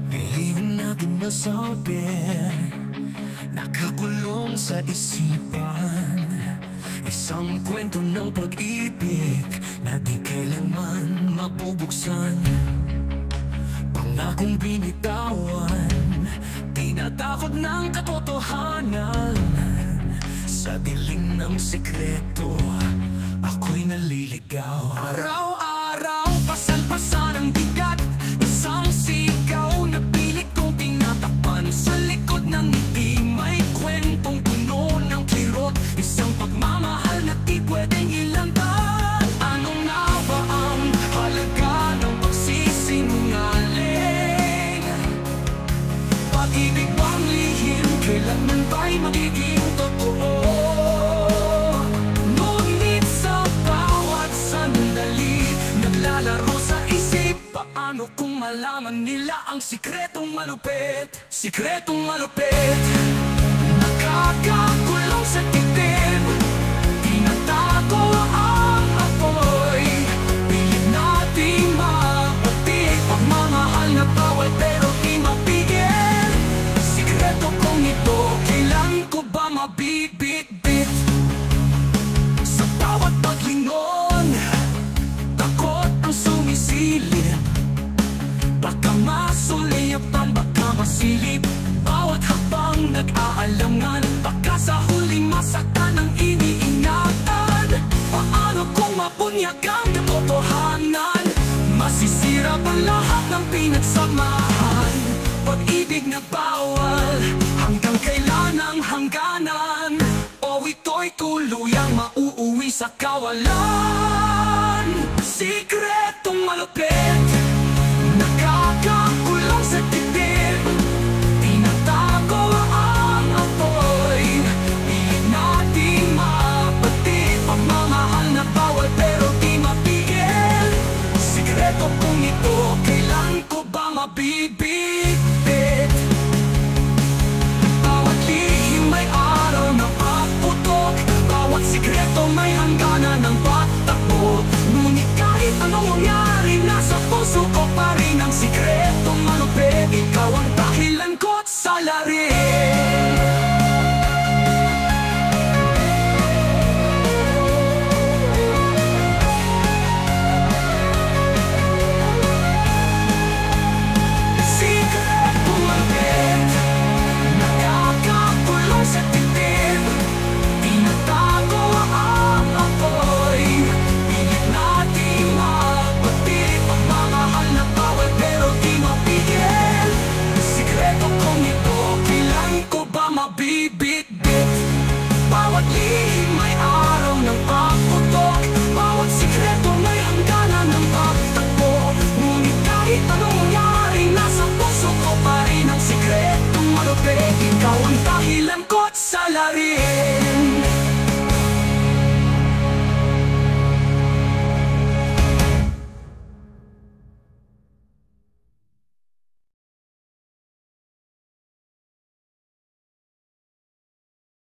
Ngayon natin nasabi, nakakulong sa isipan. Isang kwento ng pag-ibig na di kailanman mabubuksan. Pangakong binitawan, tinatakot ng katotohanan. Sa dilim ng sekreto, ako'y naliligaw. Araw-araw, pasan-pasan ang bigat. Isang sigaw na pilit kong tinatakpan. Sa likod ng ngiti, may kwentong puno ng kirot. Isang pagmamahal na di pwedeng ilantan. Ano nga ba ang halaga ng pagsisinungaling? Pag-ibig bang lihim, kailanman ba'y magiging totoo? Ngunit sa bawat sandali, naglalaro sa isip. Paano kung malaman nila ang sikretong malupit? Sikretong malupit, nakakakulong sa titim. Tinatago ang apoy, pilit nating mapatig. Pagmamahal na bawal pero di mapigil. Sikreto kong ito, kailan ko ba mabibitbit? Sa bawat paglingon, takot ang sumisilip. Baka masulipan, baka masilip. Bawat habang nag-aalangan, baka sa huling masaktan ang iniingatan. Paano kung mabunyag ang katotohanan? Masisira pa lahat ng pinagsamahan. Pag-ibig na bawal, hanggang kailan ang hangganan? O ito'y tuluyang mauuwi sa kawalan? Sikretong malupit, nakakakulong sa titim. Tinatago ang apoy, pilit nating mapatid. Pagmamahal na bawal pero di mapigil. Sikreto kong ito, kailan ko ba mabibitbit? Bawat lihim may araw na pagputok. Bawat sikreto may hangganan ng patakbo. Ngunit kahit anong mangyari, nasa puso ko pa rin ang sikretong malupit. Ikaw ang dahilan ko't salarin. Sikretong malupit, nakakakulong sa titim. Tinatago ang apoy, pilit nating mapatid. Pagmamahal na bawal pero di mapigil. Sikreto kong ito, kailan ko ba mabibitbit? Bawat lihim may araw ng pagputok. Bawat sikreto may hangganan ng pagtakbo. Ngunit kahit anong mangyari, nasa puso ko pa rin ang sikretong malupit. Ikaw ang dahilan ko't salarin.